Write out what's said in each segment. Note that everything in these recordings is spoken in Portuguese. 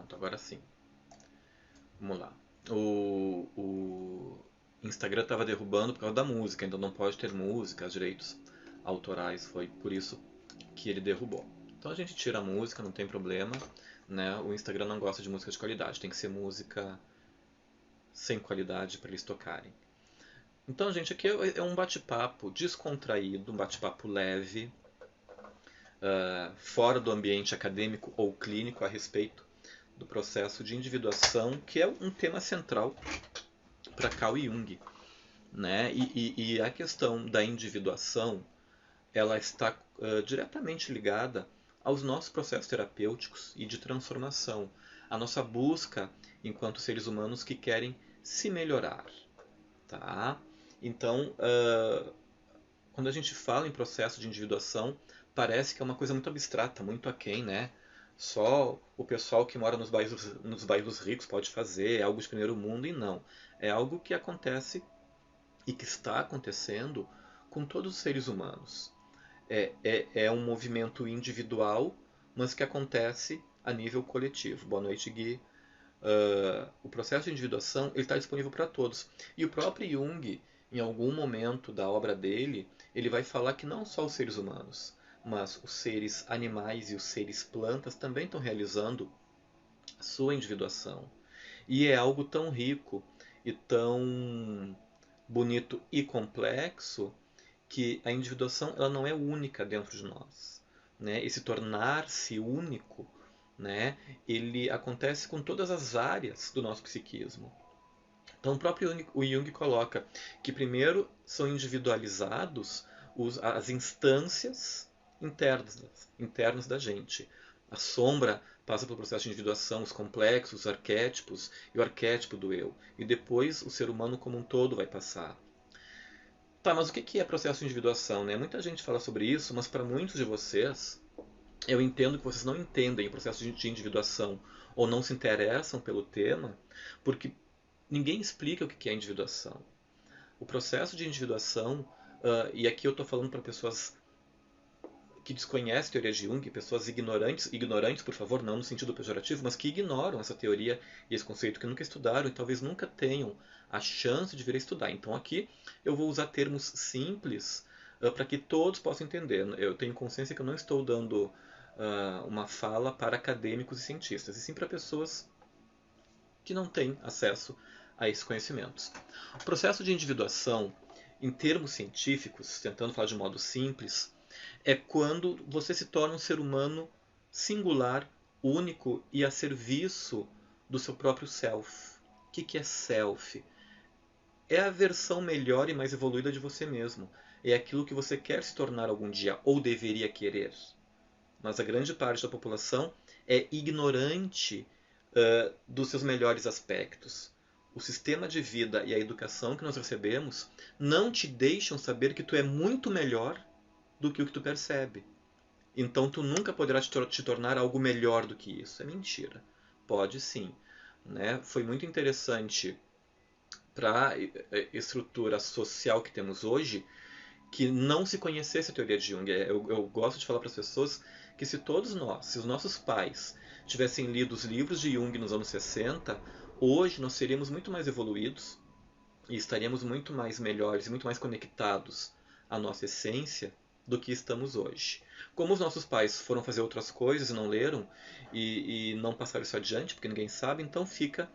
Pronto, agora sim. Vamos lá. O Instagram estava derrubando por causa da música, então não pode ter música, os direitos autorais, foi por isso que ele derrubou. Então a gente tira a música, não tem problema, né? O Instagram não gosta de música de qualidade, tem que ser música sem qualidade para eles tocarem. Então, gente, aqui é um bate-papo descontraído, um bate-papo leve, fora do ambiente acadêmico ou clínico a respeito do processo de individuação, que é um tema central para Carl Jung, né? E a questão da individuação, ela está diretamente ligada aos nossos processos terapêuticos e de transformação, a nossa busca enquanto seres humanos que querem se melhorar, tá? Então, quando a gente fala em processo de individuação, parece que é uma coisa muito abstrata, muito aquém, né? Só o pessoal que mora nos bairros ricos pode fazer, é algo de primeiro mundo, e não. É algo que acontece e que está acontecendo com todos os seres humanos. É um movimento individual, mas que acontece a nível coletivo. Boa noite, Gui. O processo de individuação está disponível para todos. E o próprio Jung, em algum momento da obra dele, ele vai falar que não só os seres humanos, mas os seres animais e os seres plantas também estão realizando a sua individuação. E é algo tão rico e tão bonito e complexo que a individuação ela não é única dentro de nós, né? Esse tornar-se único, né? Ele acontece com todas as áreas do nosso psiquismo. Então o próprio Jung coloca que primeiro são individualizados as instâncias internas da gente. A sombra passa pelo processo de individuação, os complexos, os arquétipos e o arquétipo do eu. E depois o ser humano como um todo vai passar. Tá, mas o que é processo de individuação, né? Muita gente fala sobre isso, mas para muitos de vocês, eu entendo que vocês não entendem o processo de individuação ou não se interessam pelo tema, porque ninguém explica o que é individuação. O processo de individuação, e aqui eu estou falando para pessoas que desconhecem a teoria de Jung, pessoas ignorantes, por favor, não no sentido pejorativo, mas que ignoram essa teoria e esse conceito, que nunca estudaram e talvez nunca tenham a chance de vir a estudar. Então aqui eu vou usar termos simples para que todos possam entender. Eu tenho consciência que eu não estou dando uma fala para acadêmicos e cientistas, e sim para pessoas que não têm acesso a esses conhecimentos. O processo de individuação, em termos científicos, tentando falar de modo simples, é quando você se torna um ser humano singular, único e a serviço do seu próprio self. O que é self? É a versão melhor e mais evoluída de você mesmo. É aquilo que você quer se tornar algum dia, ou deveria querer. Mas a grande parte da população é ignorante dos seus melhores aspectos. O sistema de vida e a educação que nós recebemos não te deixam saber que tu é muito melhor do que o que tu percebe. Então tu nunca poderá te tornar algo melhor do que isso. É mentira. Pode sim. Né? Foi muito interessante para a estrutura social que temos hoje que não se conhecesse a teoria de Jung. Eu gosto de falar para as pessoas que se todos nós, se os nossos pais tivessem lido os livros de Jung nos anos 60, hoje nós seríamos muito mais evoluídos e estaríamos muito mais melhores, muito mais conectados à nossa essência do que estamos hoje. Como os nossos pais foram fazer outras coisas e não leram e não passaram isso adiante, porque ninguém sabe, então fica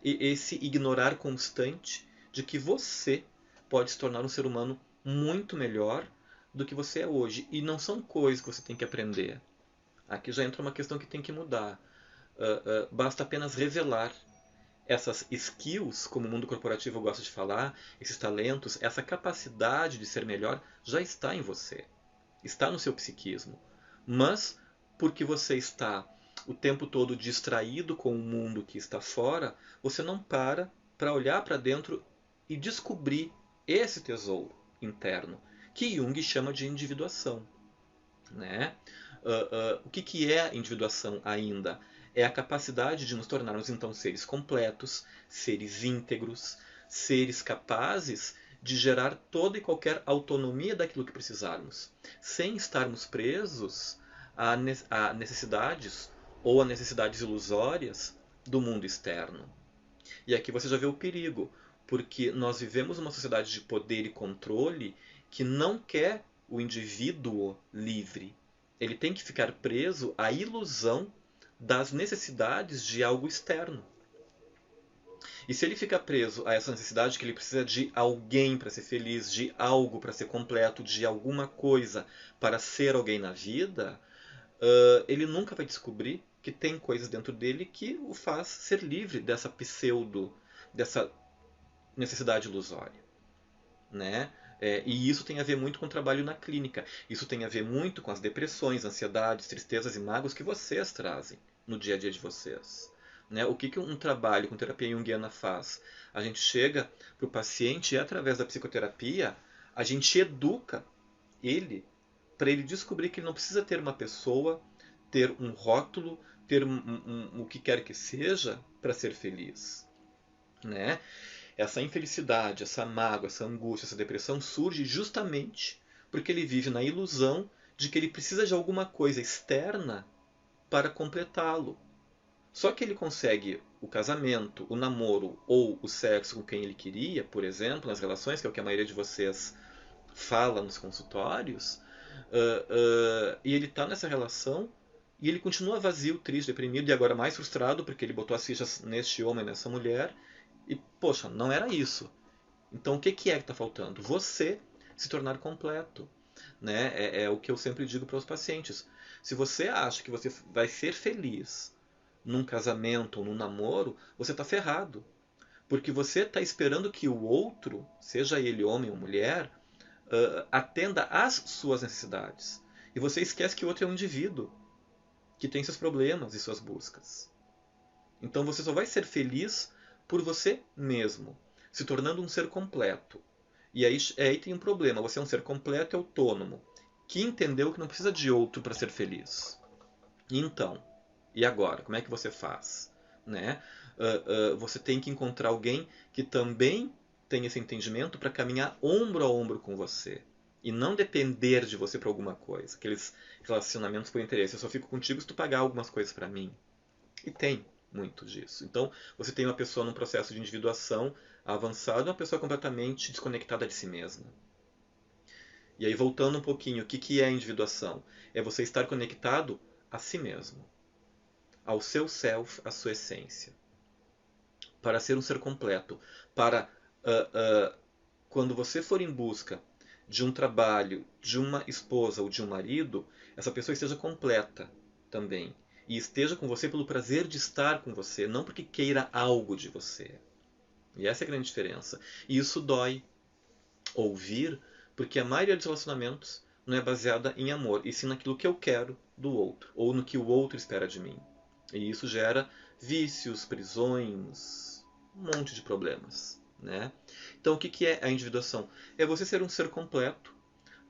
esse ignorar constante de que você pode se tornar um ser humano muito melhor do que você é hoje. E não são coisas que você tem que aprender. Aqui já entra uma questão que tem que mudar. Basta apenas revelar essas skills, como o mundo corporativo gosta de falar, esses talentos, essa capacidade de ser melhor já está em você. Está no seu psiquismo. Mas, porque você está o tempo todo distraído com o mundo que está fora, você não para olhar para dentro e descobrir esse tesouro interno, que Jung chama de individuação. Né? O que é a individuação ainda? É a capacidade de nos tornarmos então seres completos, seres íntegros, seres capazes de gerar toda e qualquer autonomia daquilo que precisarmos, sem estarmos presos a necessidades ou a necessidades ilusórias do mundo externo. E aqui você já vê o perigo, porque nós vivemos uma sociedade de poder e controle que não quer o indivíduo livre. Ele tem que ficar preso à ilusão das necessidades de algo externo. E se ele fica preso a essa necessidade que ele precisa de alguém para ser feliz, de algo para ser completo, de alguma coisa para ser alguém na vida, ele nunca vai descobrir que tem coisas dentro dele que o faz ser livre dessa dessa necessidade ilusória, né? E isso tem a ver muito com o trabalho na clínica. Isso tem a ver muito com as depressões, ansiedades, tristezas e mágoas que vocês trazem no dia a dia de vocês. Né? O que um trabalho com terapia junguiana faz? A gente chega para o paciente e, através da psicoterapia, a gente educa ele para ele descobrir que ele não precisa ter uma pessoa, ter um rótulo, ter o que quer que seja para ser feliz. Né? Essa infelicidade, essa mágoa, essa angústia, essa depressão surge justamente porque ele vive na ilusão de que ele precisa de alguma coisa externa para completá-lo. Só que ele consegue o casamento, o namoro ou o sexo com quem ele queria, por exemplo, nas relações, que é o que a maioria de vocês fala nos consultórios, e ele está nessa relação e ele continua vazio, triste, deprimido e agora mais frustrado porque ele botou as fichas neste homem, nessa mulher. E, poxa, não era isso. Então, o que é que está faltando? Você se tornar completo. Né? É o que eu sempre digo para os pacientes. Se você acha que você vai ser feliz num casamento ou num namoro, você está ferrado. Porque você está esperando que o outro, seja ele homem ou mulher, atenda às suas necessidades. E você esquece que o outro é um indivíduo que tem seus problemas e suas buscas. Então você só vai ser feliz por você mesmo, se tornando um ser completo. E aí tem um problema, você é um ser completo e autônomo, que entendeu que não precisa de outro para ser feliz. Então, e agora? Como é que você faz? Né? Você tem que encontrar alguém que também tem esse entendimento para caminhar ombro a ombro com você. E não depender de você para alguma coisa. Aqueles relacionamentos por interesse. Eu só fico contigo se tu pagar algumas coisas para mim. E tem muito disso. Então, você tem uma pessoa num processo de individuação avançado e uma pessoa completamente desconectada de si mesma. E aí, voltando um pouquinho, o que é a individuação? É você estar conectado a si mesmo, ao seu self, à sua essência, para ser um ser completo, para quando você for em busca de um trabalho, de uma esposa ou de um marido, essa pessoa esteja completa também. E esteja com você pelo prazer de estar com você, não porque queira algo de você. E essa é a grande diferença. E isso dói ouvir, porque a maioria dos relacionamentos não é baseada em amor, e sim naquilo que eu quero do outro, ou no que o outro espera de mim. E isso gera vícios, prisões, um monte de problemas. Né? Então o que é a individuação? É você ser um ser completo,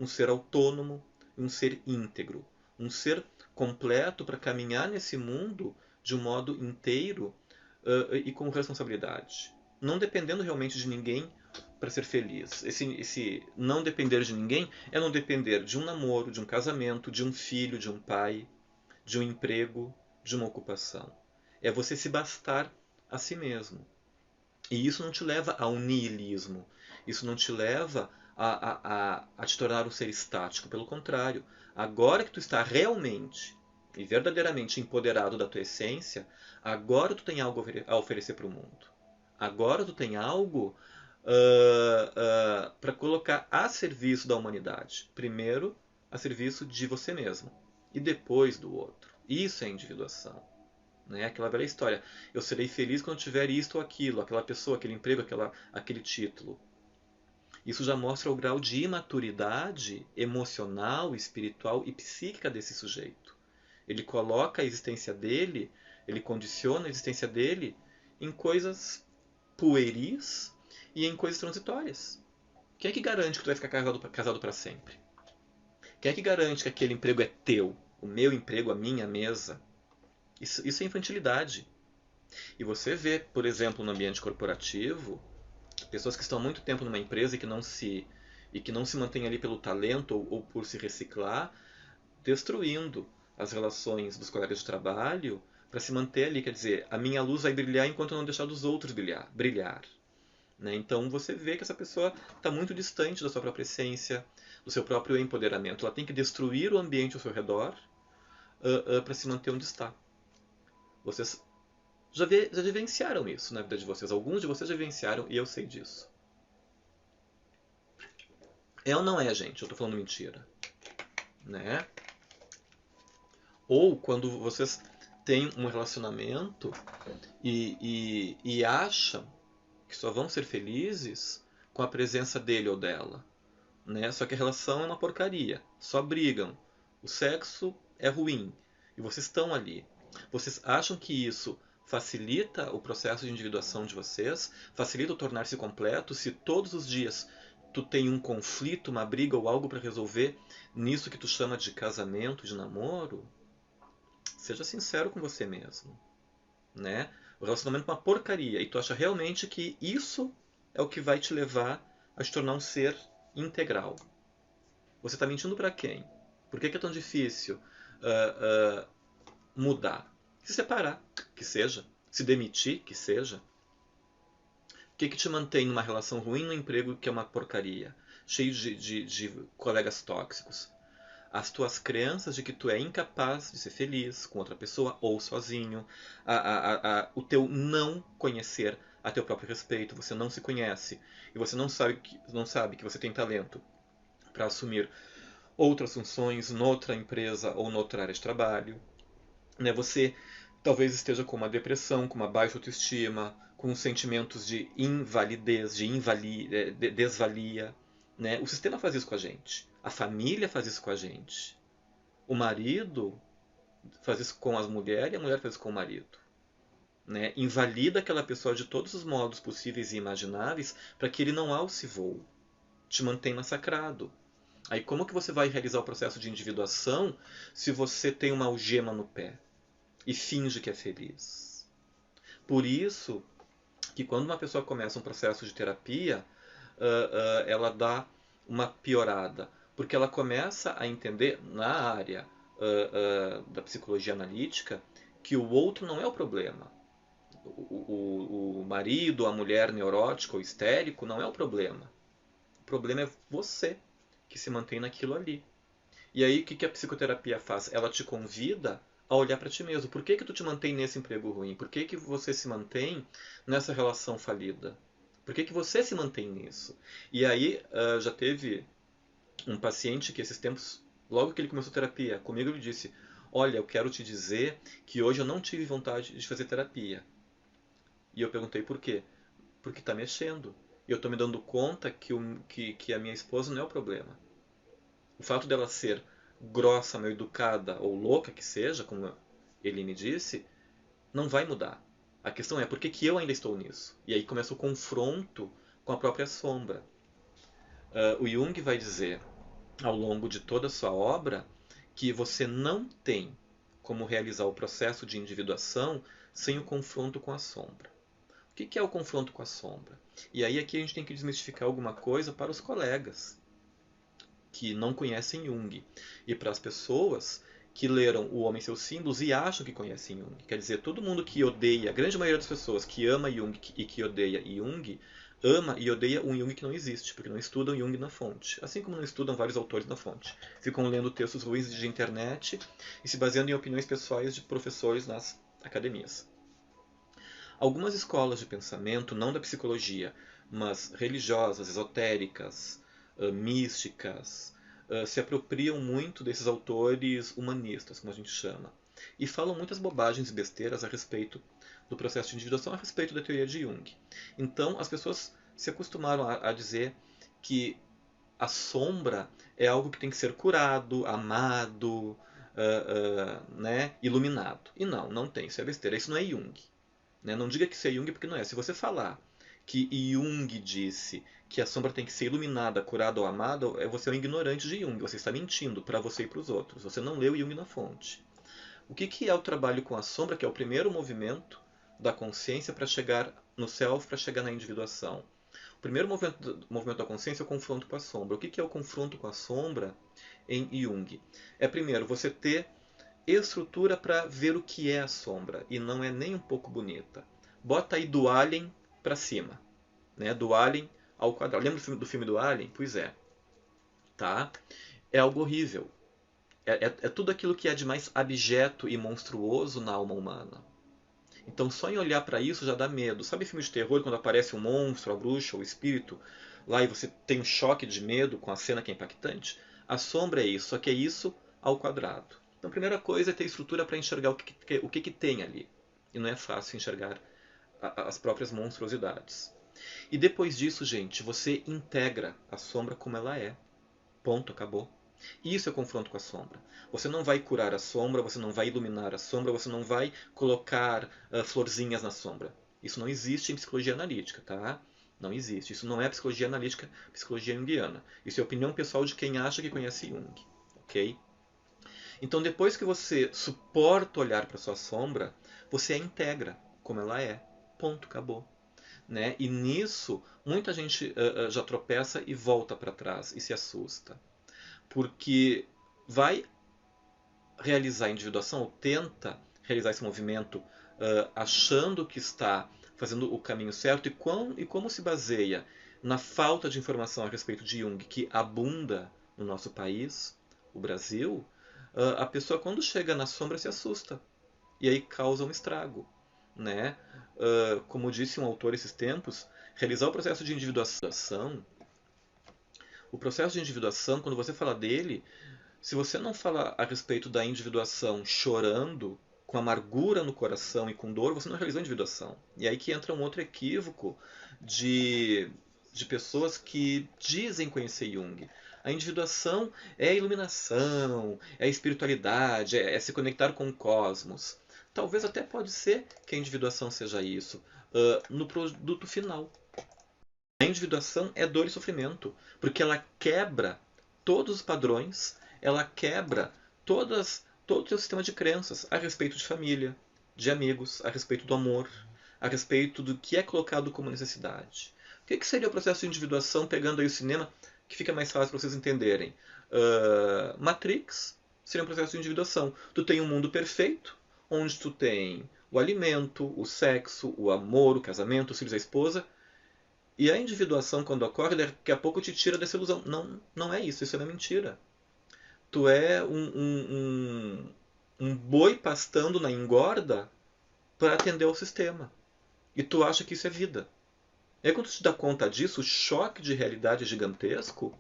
um ser autônomo, um ser íntegro, um ser completo para caminhar nesse mundo de um modo inteiro e com responsabilidade. Não dependendo realmente de ninguém para ser feliz. Esse não depender de ninguém é não depender de um namoro, de um casamento, de um filho, de um pai, de um emprego, de uma ocupação. É você se bastar a si mesmo. E isso não te leva a um niilismo. Isso não te leva a te tornar um ser estático. Pelo contrário, agora que tu está realmente e verdadeiramente empoderado da tua essência, agora tu tem algo a oferecer para o mundo. Agora tu tem algo para colocar a serviço da humanidade. Primeiro, a serviço de você mesmo. E depois do outro. Isso é individuação. Né? Aquela velha história. Eu serei feliz quando tiver isto ou aquilo, aquela pessoa, aquele emprego, aquele título. Isso já mostra o grau de imaturidade emocional, espiritual e psíquica desse sujeito. Ele coloca a existência dele, ele condiciona a existência dele em coisas pueris e em coisas transitórias. Quem é que garante que tu vai ficar casado para sempre? Quem é que garante que aquele emprego é teu? O meu emprego, a minha mesa? Isso é infantilidade. E você vê, por exemplo, no ambiente corporativo, pessoas que estão há muito tempo numa empresa e que não se mantêm ali pelo talento ou por se reciclar, destruindo as relações dos colegas de trabalho para se manter ali. Quer dizer, a minha luz vai brilhar enquanto eu não deixar dos outros brilhar. Né? Então você vê que essa pessoa está muito distante da sua própria essência, do seu próprio empoderamento. Ela tem que destruir o ambiente ao seu redor para se manter onde está. Vocês já vivenciaram isso na vida de vocês. Alguns de vocês já vivenciaram e eu sei disso. É ou não é, gente? Eu estou falando mentira. Né? Ou quando vocês têm um relacionamento e acham que só vão ser felizes com a presença dele ou dela. Né? Só que a relação é uma porcaria. Só brigam. O sexo é ruim. E vocês estão ali. Vocês acham que isso facilita o processo de individuação de vocês? Facilita o tornar-se completo se todos os dias tu tem um conflito, uma briga ou algo para resolver nisso que tu chama de casamento, de namoro? Seja sincero com você mesmo. Né? O relacionamento é uma porcaria e tu acha realmente que isso é o que vai te levar a te tornar um ser integral. Você está mentindo para quem? Por que é tão difícil mudar? Se separar, que seja. Se demitir, que seja. O que te mantém numa relação ruim, num emprego que é uma porcaria? Cheio de colegas tóxicos? As tuas crenças de que tu é incapaz de ser feliz com outra pessoa ou sozinho, o teu não conhecer a teu próprio respeito, você não se conhece e você não sabe que você tem talento para assumir outras funções noutra empresa ou noutra área de trabalho. Né? Você talvez esteja com uma depressão, com uma baixa autoestima, com sentimentos de invalidez, de desvalia. Né? O sistema faz isso com a gente. A família faz isso com a gente. O marido faz isso com as mulheres e a mulher faz isso com o marido. Né? Invalida aquela pessoa de todos os modos possíveis e imagináveis para que ele não alce voo. Te mantém massacrado. Aí como que você vai realizar o processo de individuação se você tem uma algema no pé e finge que é feliz? Por isso que quando uma pessoa começa um processo de terapia, ela dá uma piorada, porque ela começa a entender na área da psicologia analítica que o outro não é o problema. O marido, a mulher neurótica ou histérico não é o problema. O problema é você que se mantém naquilo ali. E aí o que a psicoterapia faz? Ela te convida a olhar para ti mesmo. Por que tu te mantém nesse emprego ruim? Por que você se mantém nessa relação falida? Por que você se mantém nisso? E aí já teve um paciente que esses tempos, logo que ele começou terapia, comigo ele disse: olha, eu quero te dizer que hoje eu não tive vontade de fazer terapia. E eu perguntei por quê? Porque está mexendo. E eu estou me dando conta que a minha esposa não é o problema. O fato dela ser grossa, mal educada ou louca que seja, como ele me disse, não vai mudar. A questão é por que eu ainda estou nisso? E aí começa o confronto com a própria sombra. O Jung vai dizer, ao longo de toda a sua obra, que você não tem como realizar o processo de individuação sem o confronto com a sombra. O que é o confronto com a sombra? E aí aqui a gente tem que desmistificar alguma coisa para os colegas que não conhecem Jung e para as pessoas que leram O Homem e Seus Símbolos e acham que conhecem Jung. Quer dizer, todo mundo que odeia, a grande maioria das pessoas que ama Jung e que odeia Jung, ama e odeia um Jung que não existe, porque não estudam Jung na fonte. Assim como não estudam vários autores na fonte. Ficam lendo textos ruins de internet e se baseando em opiniões pessoais de professores nas academias. Algumas escolas de pensamento, não da psicologia, mas religiosas, esotéricas, místicas, se apropriam muito desses autores humanistas, como a gente chama, e falam muitas bobagens e besteiras a respeito do processo de individuação, a respeito da teoria de Jung. Então, as pessoas se acostumaram a dizer que a sombra é algo que tem que ser curado, amado, né, iluminado. E não tem, isso é besteira, isso não é Jung. Né? Não diga que isso é Jung porque não é. Se você falar que Jung disse que a sombra tem que ser iluminada, curada ou amada, você é um ignorante de Jung. Você está mentindo para você e para os outros. Você não leu Jung na fonte. O que é o trabalho com a sombra, que é o primeiro movimento da consciência para chegar no self, para chegar na individuação? O primeiro movimento da consciência é o confronto com a sombra. O que é o confronto com a sombra em Jung? É primeiro você ter estrutura para ver o que é a sombra, e não é nem um pouco bonita. Bota aí do Alien para cima, né? Do Alien ao quadrado. Lembra do filme do Alien? Pois é, tá? É algo horrível. É tudo aquilo que é de mais abjeto e monstruoso na alma humana. Então só em olhar para isso já dá medo. Sabe filme de terror quando aparece um monstro, a bruxa, o espírito, lá e você tem um choque de medo com a cena que é impactante? A sombra é isso, só que é isso ao quadrado. Então a primeira coisa é ter estrutura para enxergar o que tem ali. E não é fácil enxergar as próprias monstruosidades. E depois disso, gente, você integra a sombra como ela é. Ponto, acabou. Isso é confronto com a sombra. Você não vai curar a sombra, você não vai iluminar a sombra, você não vai colocar florzinhas na sombra. Isso não existe em psicologia analítica, tá? Não existe. Isso não é psicologia analítica, psicologia junguiana. Isso é opinião pessoal de quem acha que conhece Jung, ok? Então, depois que você suporta olhar para sua sombra, você a integra como ela é. Ponto, acabou. Né? E nisso, muita gente já tropeça e volta para trás e se assusta. Porque vai realizar a individuação, ou tenta realizar esse movimento achando que está fazendo o caminho certo, e como se baseia na falta de informação a respeito de Jung, que abunda no nosso país, o Brasil, a pessoa quando chega na sombra se assusta, e aí causa um estrago. Né? Como disse um autor esses tempos, realizar o processo de individuação, quando você fala dele, se você não fala a respeito da individuação chorando, com amargura no coração e com dor, você não realizou a individuação. E aí que entra um outro equívoco de pessoas que dizem conhecer Jung. A individuação é a iluminação, é a espiritualidade, é se conectar com o cosmos. Talvez até pode ser que a individuação seja isso, no produto final. A individuação é dor e sofrimento, porque ela quebra todos os padrões, ela quebra todo o seu sistema de crenças a respeito de família, de amigos, a respeito do amor, a respeito do que é colocado como necessidade. O que seria o processo de individuação, pegando aí o cinema, que fica mais fácil para vocês entenderem? Matrix seria um processo de individuação. Tu tem um mundo perfeito, onde tu tem o alimento, o sexo, o amor, o casamento, os filhos, a esposa. E a individuação, quando ocorre, daqui a pouco te tira dessa ilusão. Não, não é isso, isso é uma mentira. Tu é um boi pastando na engorda para atender ao sistema. E tu acha que isso é vida. E aí quando tu te dá conta disso, o choque de realidade é gigantesco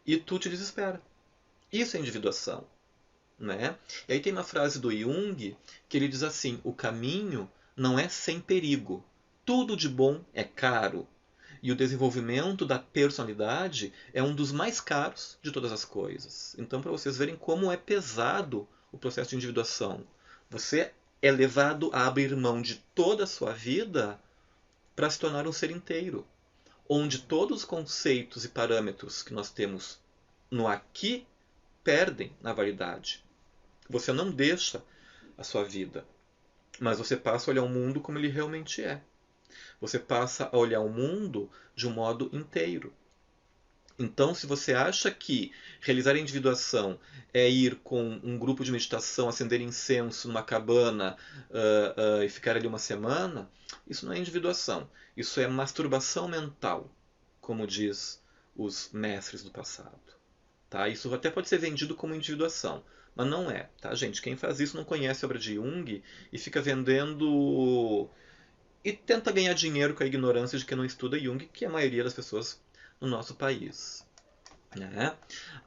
e tu te desespera. Isso é individuação. Né? E aí tem uma frase do Jung que ele diz assim: o caminho não é sem perigo. Tudo de bom é caro. E o desenvolvimento da personalidade é um dos mais caros de todas as coisas. Então, para vocês verem como é pesado o processo de individuação, você é levado a abrir mão de toda a sua vida para se tornar um ser inteiro, onde todos os conceitos e parâmetros que nós temos no aqui perdem na validade. Você não deixa a sua vida, mas você passa a olhar o mundo como ele realmente é. Você passa a olhar o mundo de um modo inteiro. Então, se você acha que realizar a individuação é ir com um grupo de meditação, acender incenso numa cabana e ficar ali uma semana, isso não é individuação. Isso é masturbação mental, como diz os mestres do passado. Tá? Isso até pode ser vendido como individuação, mas não é. Tá, gente? Quem faz isso não conhece a obra de Jung e fica vendendo e tenta ganhar dinheiro com a ignorância de quem não estuda Jung, que é a maioria das pessoas no nosso país. Né?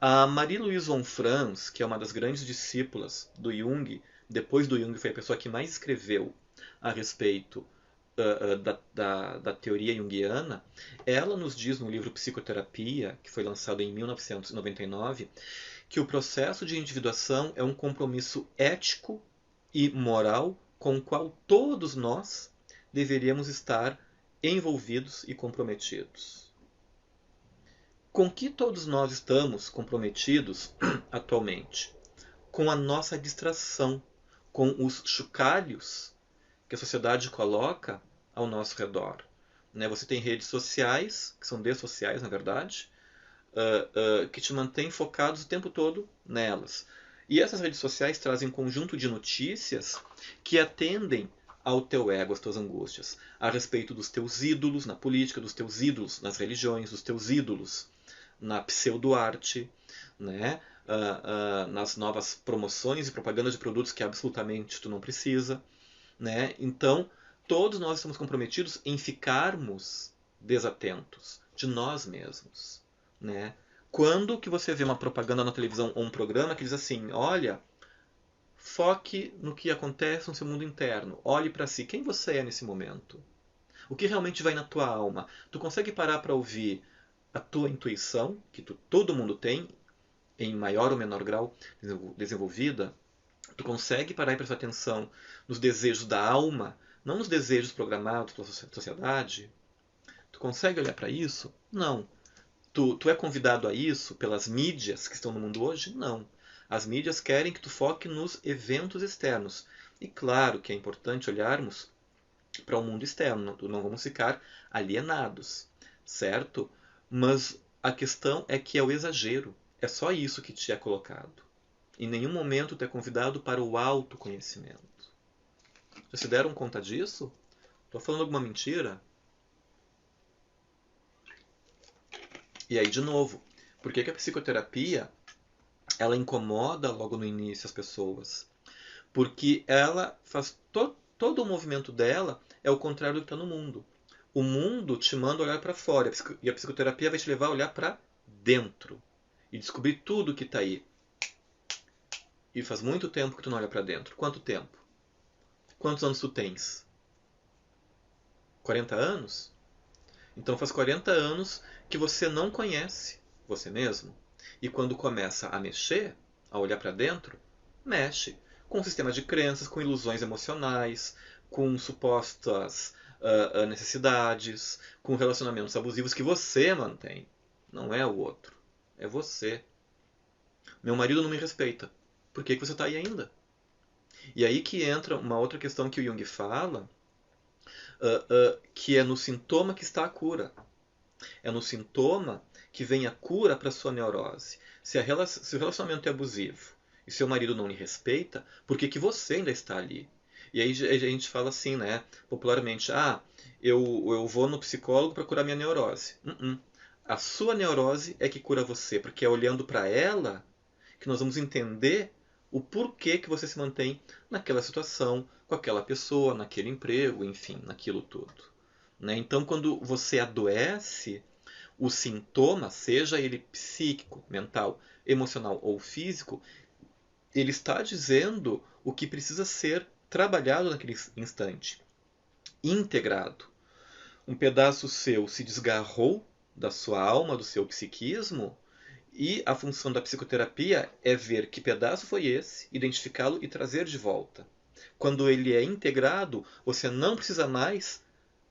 A Marie-Louise von Franz, que é uma das grandes discípulas do Jung, depois do Jung foi a pessoa que mais escreveu a respeito da teoria junguiana, ela nos diz no livro Psicoterapia, que foi lançado em 1999, que o processo de individuação é um compromisso ético e moral com o qual todos nós deveríamos estar envolvidos e comprometidos. Com que todos nós estamos comprometidos atualmente? Com a nossa distração, com os chocalhos que a sociedade coloca ao nosso redor. Você tem redes sociais, que são dessociais, na verdade, que te mantêm focados o tempo todo nelas. E essas redes sociais trazem um conjunto de notícias que atendem ao teu ego, às tuas angústias, a respeito dos teus ídolos na política, dos teus ídolos nas religiões, dos teus ídolos na pseudo-arte, né? Nas novas promoções e propagandas de produtos que absolutamente tu não precisa, né? Então, todos nós estamos comprometidos em ficarmos desatentos de nós mesmos, né? Quando que você vê uma propaganda na televisão ou um programa que diz assim, olha, foque no que acontece no seu mundo interno, olhe para si, quem você é nesse momento? O que realmente vai na tua alma? Tu consegue parar para ouvir a tua intuição, que todo mundo tem, em maior ou menor grau desenvolvida? Tu consegue parar e prestar atenção nos desejos da alma, não nos desejos programados pela sociedade? Tu consegue olhar para isso? Não. Tu é convidado a isso pelas mídias que estão no mundo hoje? Não. As mídias querem que tu foque nos eventos externos. E claro que é importante olharmos para o mundo externo, não vamos ficar alienados, certo? Mas a questão é que é o exagero. É só isso que te é colocado. Em nenhum momento tu é convidado para o autoconhecimento. Já se deram conta disso? Estou falando alguma mentira? E aí, de novo, por que a psicoterapia ela incomoda logo no início as pessoas? Porque ela faz todo o movimento dela é o contrário do que está no mundo. O mundo te manda olhar para fora e a psicoterapia vai te levar a olhar para dentro e descobrir tudo que está aí. E faz muito tempo que tu não olha para dentro. Quanto tempo? Quantos anos tu tens? 40 anos? Então faz 40 anos que você não conhece você mesmo. E quando começa a mexer, a olhar para dentro, mexe com um sistema de crenças, com ilusões emocionais, com supostas necessidades, com relacionamentos abusivos que você mantém. Não é o outro, é você. Meu marido não me respeita. Por que você está aí ainda? E aí que entra uma outra questão que o Jung fala, que é no sintoma que está a cura. É no sintoma que vem a cura para a sua neurose. Se o relacionamento é abusivo e seu marido não lhe respeita, por que você ainda está ali? E aí a gente fala assim, né, popularmente, eu vou no psicólogo para curar minha neurose. A sua neurose é que cura você, porque é olhando para ela que nós vamos entender o porquê que você se mantém naquela situação, com aquela pessoa, naquele emprego, enfim, naquilo tudo. Né? Então, quando você adoece, o sintoma, seja ele psíquico, mental, emocional ou físico, ele está dizendo o que precisa ser trabalhado naquele instante, integrado. Um pedaço seu se desgarrou da sua alma, do seu psiquismo, e a função da psicoterapia é ver que pedaço foi esse, identificá-lo e trazer de volta. Quando ele é integrado, você não precisa mais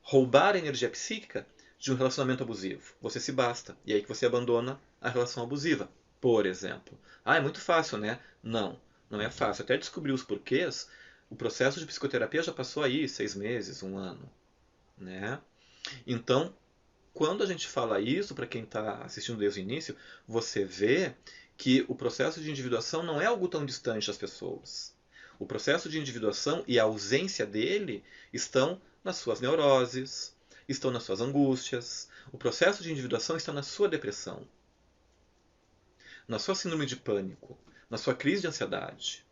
roubar a energia psíquica de um relacionamento abusivo. Você se basta. E aí que você abandona a relação abusiva, por exemplo. É muito fácil, né? Não, não é fácil. Até descobrir os porquês, o processo de psicoterapia já passou aí 6 meses, 1 ano. Né? Então, quando a gente fala isso, para quem está assistindo desde o início, você vê que o processo de individuação não é algo tão distante das pessoas. O processo de individuação e a ausência dele estão nas suas neuroses, estão nas suas angústias. O processo de individuação está na sua depressão, na sua síndrome de pânico, na sua crise de ansiedade,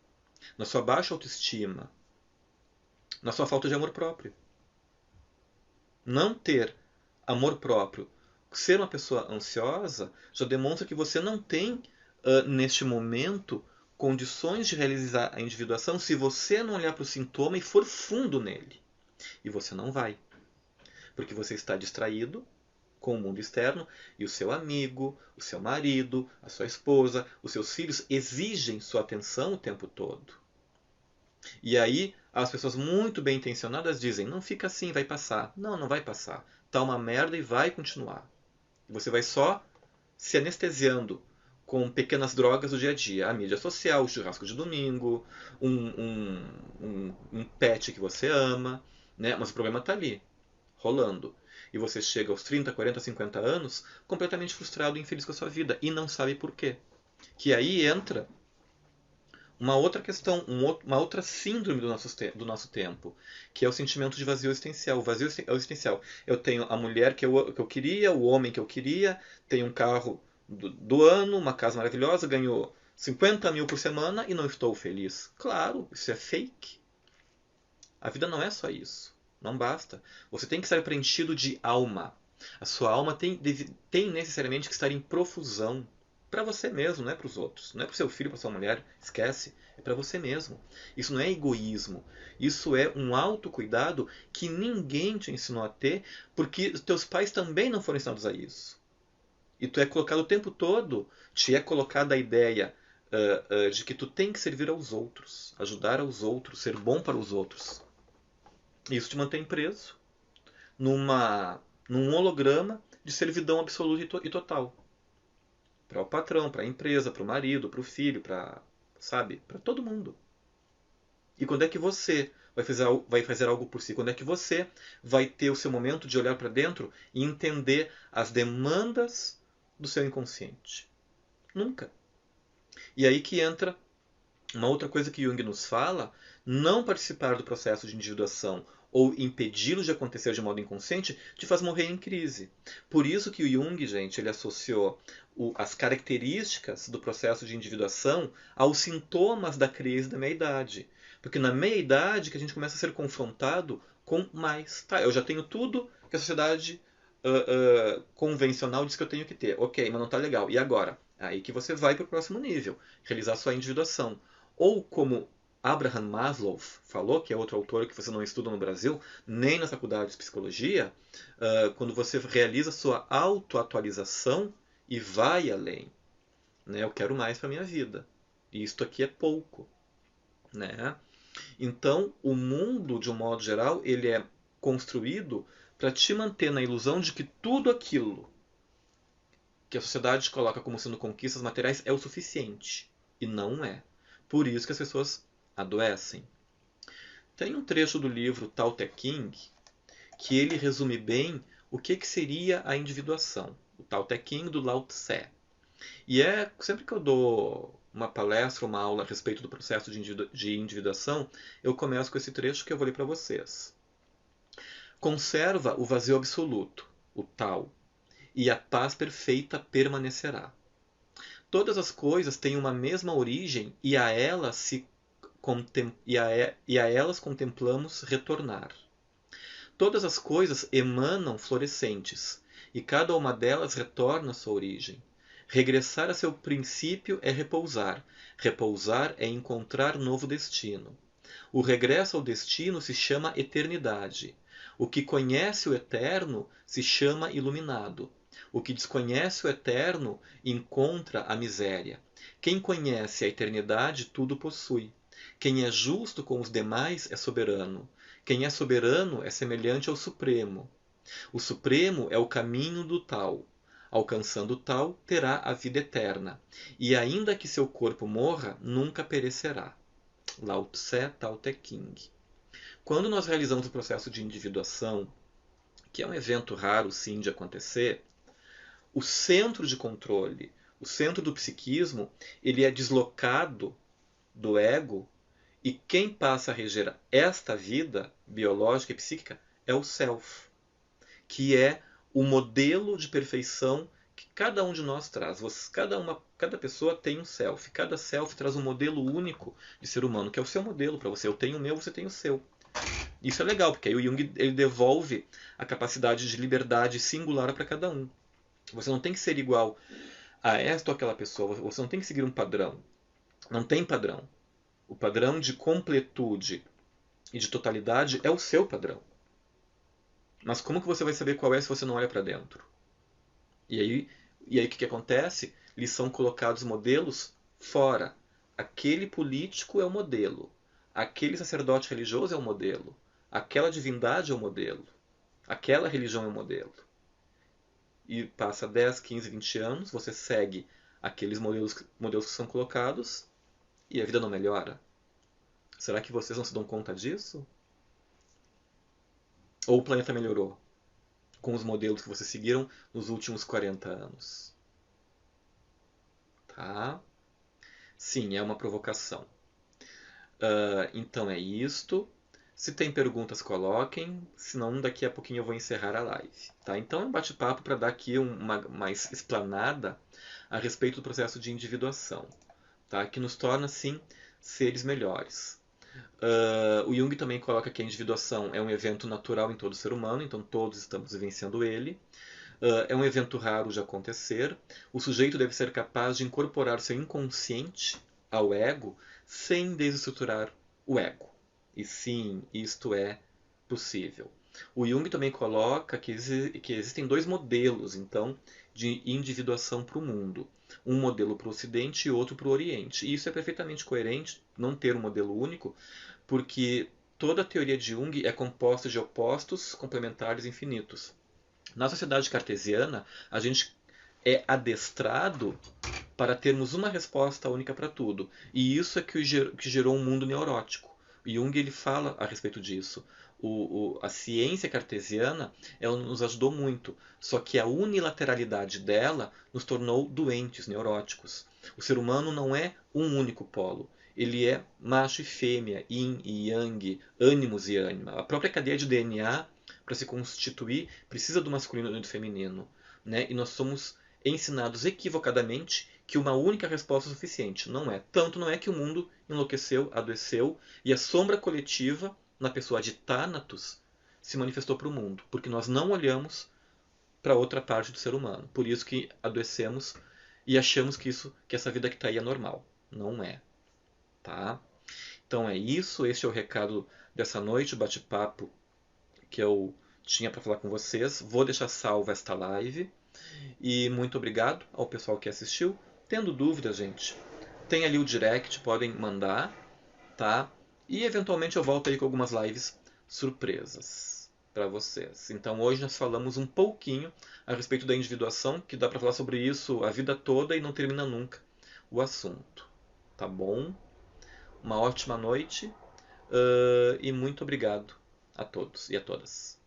na sua baixa autoestima, na sua falta de amor próprio. Não ter amor próprio, ser uma pessoa ansiosa, já demonstra que você não tem, neste momento, condições de realizar a individuação se você não olhar para o sintoma e for fundo nele. E você não vai. Porque você está distraído com o mundo externo e o seu amigo, o seu marido, a sua esposa, os seus filhos exigem sua atenção o tempo todo. E aí as pessoas muito bem intencionadas dizem, não fica assim, vai passar. Não, não vai passar. Tá uma merda e vai continuar. Você vai só se anestesiando com pequenas drogas do dia a dia. A mídia social, o churrasco de domingo, um pet que você ama, né? Mas o problema está ali, rolando. E você chega aos 30, 40, 50 anos completamente frustrado e infeliz com a sua vida e não sabe por quê. Que aí entra uma outra questão, uma outra síndrome do nosso tempo, que é o sentimento de vazio existencial. O vazio existencial. Eu tenho a mulher que eu queria, o homem que eu queria, tenho um carro do ano, uma casa maravilhosa, ganho 50 mil por semana e não estou feliz. Claro, isso é fake. A vida não é só isso. Não basta. Você tem que estar preenchido de alma. A sua alma tem necessariamente que estar em profusão. Para você mesmo, não é para os outros. Não é para o seu filho, para sua mulher. Esquece. É para você mesmo. Isso não é egoísmo. Isso é um autocuidado que ninguém te ensinou a ter, porque teus pais também não foram ensinados a isso. E tu é colocado o tempo todo, te é colocada a ideia de que tu tem que servir aos outros, ajudar aos outros, ser bom para os outros. Isso te mantém preso num holograma de servidão absoluta e total. Para o patrão, para a empresa, para o marido, para o filho, para todo mundo. E quando é que você vai fazer algo por si? Quando é que você vai ter o seu momento de olhar para dentro e entender as demandas do seu inconsciente? Nunca. E aí que entra uma outra coisa que Jung nos fala: não participar do processo de individuação ou impedi-lo de acontecer de modo inconsciente te faz morrer em crise. Por isso que o Jung, gente, ele associou as características do processo de individuação aos sintomas da crise da meia-idade. Porque na meia-idade que a gente começa a ser confrontado com mais. Tá, eu já tenho tudo que a sociedade convencional diz que eu tenho que ter. Ok, mas não está legal. E agora? Aí que você vai para o próximo nível, realizar sua individuação. Ou como Abraham Maslow falou, que é outro autor que você não estuda no Brasil, nem nas faculdades de psicologia, quando você realiza sua autoatualização e vai além. Né? Eu quero mais para a minha vida. E isto aqui é pouco. Né? Então, o mundo, de um modo geral, ele é construído para te manter na ilusão de que tudo aquilo que a sociedade coloca como sendo conquistas materiais é o suficiente. E não é. Por isso que as pessoas adoecem. Tem um trecho do livro Tao Te Ching que ele resume bem o que seria a individuação. O Tao Te Ching do Lao Tse. E sempre que eu dou uma palestra, uma aula a respeito do processo de individuação, eu começo com esse trecho que eu vou ler para vocês. Conserva o vazio absoluto, o Tao, e a paz perfeita permanecerá. Todas as coisas têm uma mesma origem e a elas contemplamos retornar. Todas as coisas emanam florescentes, e cada uma delas retorna à sua origem. Regressar a seu princípio é repousar. Repousar é encontrar novo destino. O regresso ao destino se chama eternidade. O que conhece o eterno se chama iluminado. O que desconhece o eterno encontra a miséria. Quem conhece a eternidade tudo possui. Quem é justo com os demais é soberano. Quem é soberano é semelhante ao Supremo. O Supremo é o caminho do Tao. Alcançando o Tao, terá a vida eterna. E ainda que seu corpo morra, nunca perecerá. Lao Tse, Tao Te Ching. Quando nós realizamos o processo de individuação, que é um evento raro sim de acontecer, o centro de controle, o centro do psiquismo, ele é deslocado do ego, e quem passa a reger esta vida biológica e psíquica é o self, que é o modelo de perfeição que cada um de nós traz. Cada pessoa tem um self, cada self traz um modelo único de ser humano, que é o seu modelo para você. Eu tenho o meu, você tem o seu. Isso é legal, porque aí o Jung ele devolve a capacidade de liberdade singular para cada um. Você não tem que ser igual a esta ou aquela pessoa, você não tem que seguir um padrão. Não tem padrão. O padrão de completude e de totalidade é o seu padrão. Mas como que você vai saber qual é se você não olha para dentro? E aí o que acontece? Lhes são colocados modelos fora. Aquele político é o modelo. Aquele sacerdote religioso é o modelo. Aquela divindade é o modelo. Aquela religião é o modelo. E passa 10, 15, 20 anos, você segue aqueles modelos que são colocados e a vida não melhora. Será que vocês não se dão conta disso? Ou o planeta melhorou com os modelos que vocês seguiram nos últimos 40 anos? Tá? Sim, é uma provocação. Então é isto. Se tem perguntas, coloquem. Senão, daqui a pouquinho eu vou encerrar a live. Tá? Então é um bate-papo para dar aqui uma mais explanada a respeito do processo de individuação, tá? Que nos torna, sim, seres melhores. O Jung também coloca que a individuação é um evento natural em todo ser humano, então todos estamos vivenciando ele. É um evento raro de acontecer. O sujeito deve ser capaz de incorporar seu inconsciente ao ego sem desestruturar o ego. E sim, isto é possível. O Jung também coloca que existem dois modelos, então, de individuação para o mundo. Um modelo para o Ocidente e outro para o Oriente. E isso é perfeitamente coerente, não ter um modelo único, porque toda a teoria de Jung é composta de opostos complementares infinitos. Na sociedade cartesiana, a gente é adestrado para termos uma resposta única para tudo. E isso é que gerou um mundo neurótico. Jung ele fala a respeito disso. A ciência cartesiana ela nos ajudou muito, só que a unilateralidade dela nos tornou doentes, neuróticos. O ser humano não é um único polo. Ele é macho e fêmea, yin e yang, ânimos e ânima. A própria cadeia de DNA, para se constituir, precisa do masculino e do feminino. Né? E nós somos ensinados equivocadamente que uma única resposta é suficiente. Não é. Tanto não é que o mundo enlouqueceu, adoeceu, e a sombra coletiva, na pessoa de Thanatos, se manifestou para o mundo. Porque nós não olhamos para outra parte do ser humano. Por isso que adoecemos e achamos que essa vida que está aí é normal. Não é. Tá? Então é isso. Este é o recado dessa noite, o bate-papo que eu tinha para falar com vocês. Vou deixar salva esta live. E muito obrigado ao pessoal que assistiu. Tendo dúvidas, gente, tem ali o direct, podem mandar, tá? E eventualmente eu volto aí com algumas lives surpresas para vocês. Então hoje nós falamos um pouquinho a respeito da individuação, que dá para falar sobre isso a vida toda e não termina nunca o assunto. Tá bom? Uma ótima noite e muito obrigado a todos e a todas.